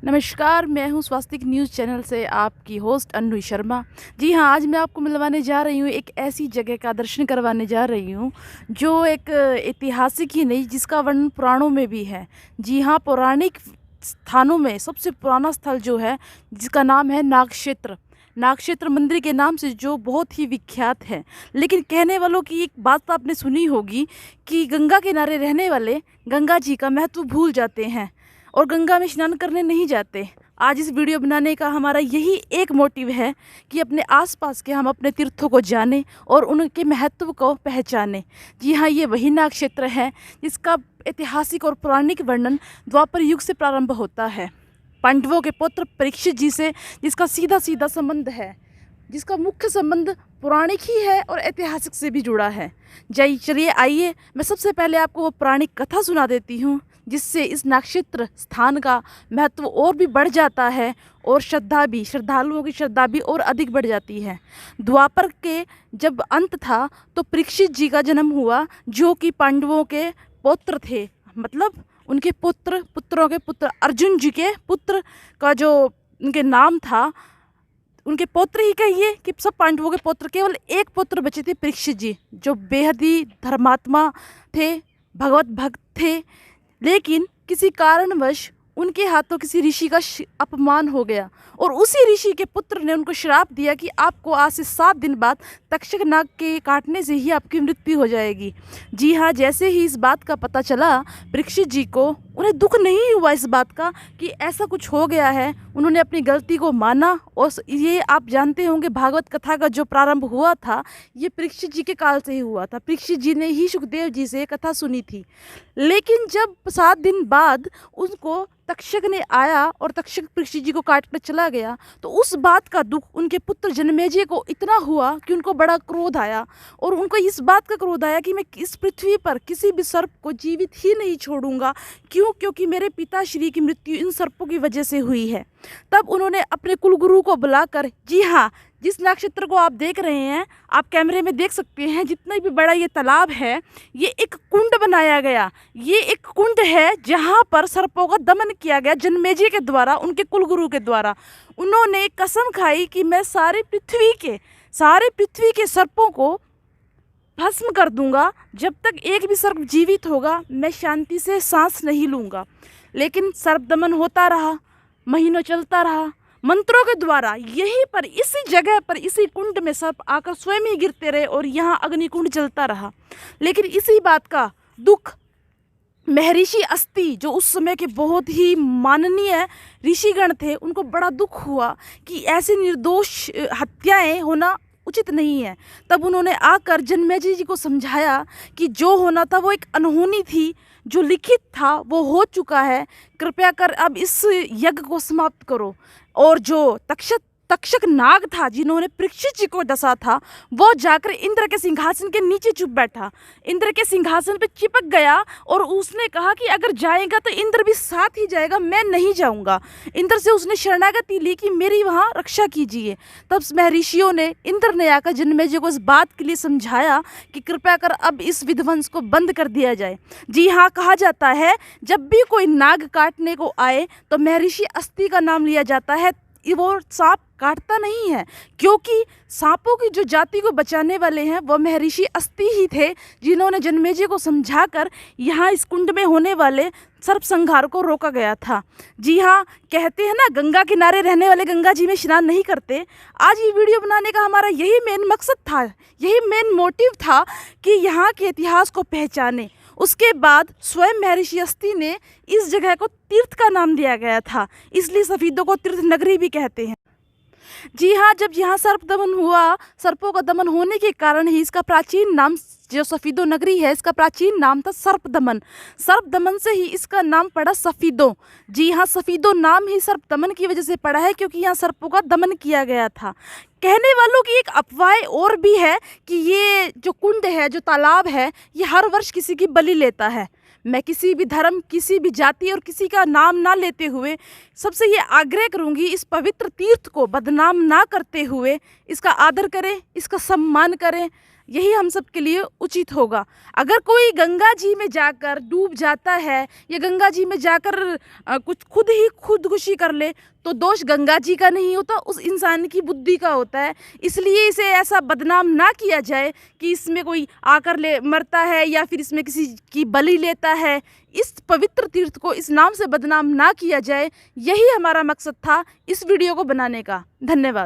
नमस्कार, मैं हूँ स्वास्तिक न्यूज़ चैनल से आपकी होस्ट अन्नू शर्मा। जी हाँ, आज मैं आपको मिलवाने जा रही हूँ, एक ऐसी जगह का दर्शन करवाने जा रही हूँ जो एक ऐतिहासिक ही नहीं, जिसका वर्णन पुराणों में भी है। जी हाँ, पौराणिक स्थानों में सबसे पुराना स्थल जो है, जिसका नाम है नागक्षेत्र। नागक्षेत्र मंदिर के नाम से जो बहुत ही विख्यात है। लेकिन कहने वालों की एक बात तो आपने सुनी होगी कि गंगा किनारे रहने वाले गंगा जी का महत्व भूल जाते हैं और गंगा में स्नान करने नहीं जाते। आज इस वीडियो बनाने का हमारा यही एक मोटिव है कि अपने आसपास के हम अपने तीर्थों को जानें और उनके महत्व को पहचानें। जी हाँ, ये वही नागक्षेत्र है जिसका ऐतिहासिक और पौराणिक वर्णन द्वापर युग से प्रारंभ होता है। पांडवों के पुत्र परीक्षित जी से जिसका सीधा सीधा संबंध है, जिसका मुख्य संबंध पौराणिक ही है और ऐतिहासिक से भी जुड़ा है। चलिए आइए, मैं सबसे पहले आपको वो पौराणिक कथा सुना देती हूँ, जिससे इस नागक्षेत्र स्थान का महत्व और भी बढ़ जाता है और श्रद्धालुओं की श्रद्धा भी और अधिक बढ़ जाती है। द्वापर के जब अंत था तो परीक्षित जी का जन्म हुआ, जो कि पांडवों के पुत्र थे। मतलब उनके पुत्रों के पुत्र, अर्जुन जी के पुत्र का जो उनके नाम था, उनके पुत्र ही कहिए कि सब पांडवों के पुत्र, केवल एक पुत्र बचे थे, परीक्षित जी, जो बेहद ही धर्मात्मा थे, भगवत भक्त थे। लेकिन किसी कारणवश उनके हाथों किसी ऋषि का अपमान हो गया और उसी ऋषि के पुत्र ने उनको श्राप दिया कि आपको आज से 7 दिन बाद तक्षक नाग के काटने से ही आपकी मृत्यु हो जाएगी। जी हाँ, जैसे ही इस बात का पता चला परीक्षित जी को, उन्हें दुख नहीं हुआ इस बात का कि ऐसा कुछ हो गया है। उन्होंने अपनी गलती को माना और ये आप जानते होंगे, भागवत कथा का जो प्रारंभ हुआ था ये परीक्षित जी के काल से ही हुआ था। परीक्षित जी ने ही सुखदेव जी से कथा सुनी थी। लेकिन जब 7 दिन बाद उनको तक्षक ने आया और तक्षक परीक्षित जी को काट कर चला गया, तो उस बात का दुख उनके पुत्र जन्मेजय को इतना हुआ कि उनको बड़ा क्रोध आया और उनको इस बात का क्रोध आया कि मैं इस पृथ्वी पर किसी भी सर्प को जीवित ही नहीं छोड़ूंगा। क्योंकि मेरे पिताश्री की मृत्यु इन सर्पों की वजह से हुई है। तब उन्होंने अपने कुलगुरु को बुलाकर, जी हाँ, जिस नागक्षेत्र को आप देख रहे हैं, आप कैमरे में देख सकते हैं, जितना भी बड़ा ये तालाब है, ये एक कुंड बनाया गया। ये एक कुंड है जहाँ पर सर्पों का दमन किया गया जन्मेजय के द्वारा, उनके कुलगुरु के द्वारा। उन्होंने कसम खाई कि मैं सारे पृथ्वी के सर्पों को भस्म कर दूंगा। जब तक एक भी सर्प जीवित होगा मैं शांति से सांस नहीं लूँगा। लेकिन सर्प दमन होता रहा, महीनों चलता रहा। मंत्रों के द्वारा यहीं पर, इसी जगह पर, इसी कुंड में सर्प आकर स्वयं ही गिरते रहे और यहाँ अग्निकुंड जलता रहा। लेकिन इसी बात का दुख महर्षि अस्ति, जो उस समय के बहुत ही माननीय ऋषिगण थे, उनको बड़ा दुख हुआ कि ऐसे निर्दोष हत्याएं होना उचित नहीं है। तब उन्होंने आकर जन्मेजय जी को समझाया कि जो होना था वो एक अनहोनी थी, जो लिखित था वो हो चुका है, कृपया कर अब इस यज्ञ को समाप्त करो। और जो तक्षक नाग था जिन्होंने परीक्षित जी को डसा था, वो जाकर इंद्र के सिंहासन के नीचे चुप बैठा, इंद्र के सिंहासन पे चिपक गया और उसने कहा कि अगर जाएगा तो इंद्र भी साथ ही जाएगा, मैं नहीं जाऊंगा। इंद्र से उसने शरणागति ली कि मेरी वहाँ रक्षा कीजिए। तब महर्षियों ने, इंद्र ने आकर जन्मेजय को इस बात के लिए समझाया कि कृपया कर अब इस विध्वंस को बंद कर दिया जाए। जी हाँ, कहा जाता है जब भी कोई नाग काटने को आए तो महर्षि अस्ति का नाम लिया जाता है। वो सांप काटता नहीं है, क्योंकि सांपों की जो जाति को बचाने वाले हैं वो महर्षि अस्ति ही थे, जिन्होंने जन्मेजय को समझाकर यहाँ इस कुंड में होने वाले सर्प संहार को रोका गया था। जी हाँ, कहते हैं ना, गंगा किनारे रहने वाले गंगा जी में स्नान नहीं करते। आज ये वीडियो बनाने का हमारा यही मेन मकसद था, यही मेन मोटिव था कि यहाँ के इतिहास को पहचाने। उसके बाद स्वयं महर्षि अस्ति ने इस जगह को तीर्थ का नाम दिया गया था, इसलिए सफीदों को तीर्थ नगरी भी कहते हैं। जी हाँ, जब यहाँ सर्प दमन हुआ, सर्पों का दमन होने के कारण ही इसका प्राचीन नाम, जो सफीदो नगरी है, इसका प्राचीन नाम था सर्प दमन। सर्प दमन से ही इसका नाम पड़ा सफीदो। जी हाँ, सफीदो नाम ही सर्प दमन की वजह से पड़ा है, क्योंकि यहाँ सर्पों का दमन किया गया था। कहने वालों की एक अफवाह और भी है कि ये जो कुंड है, जो तालाब है, ये हर वर्ष किसी की बलि लेता है। मैं किसी भी धर्म, किसी भी जाति और किसी का नाम ना लेते हुए सबसे ये आग्रह करूंगी, इस पवित्र तीर्थ को बदनाम ना करते हुए इसका आदर करें, इसका सम्मान करें। यही हम सब के लिए उचित होगा। अगर कोई गंगा जी में जाकर डूब जाता है या गंगा जी में जाकर कुछ खुद ही खुदकुशी कर ले, तो दोष गंगा जी का नहीं होता, उस इंसान की बुद्धि का होता है। इसलिए इसे ऐसा बदनाम ना किया जाए कि इसमें कोई आकर ले मरता है या फिर इसमें किसी की बलि लेता है। इस पवित्र तीर्थ को इस नाम से बदनाम ना किया जाए, यही हमारा मकसद था इस वीडियो को बनाने का। धन्यवाद।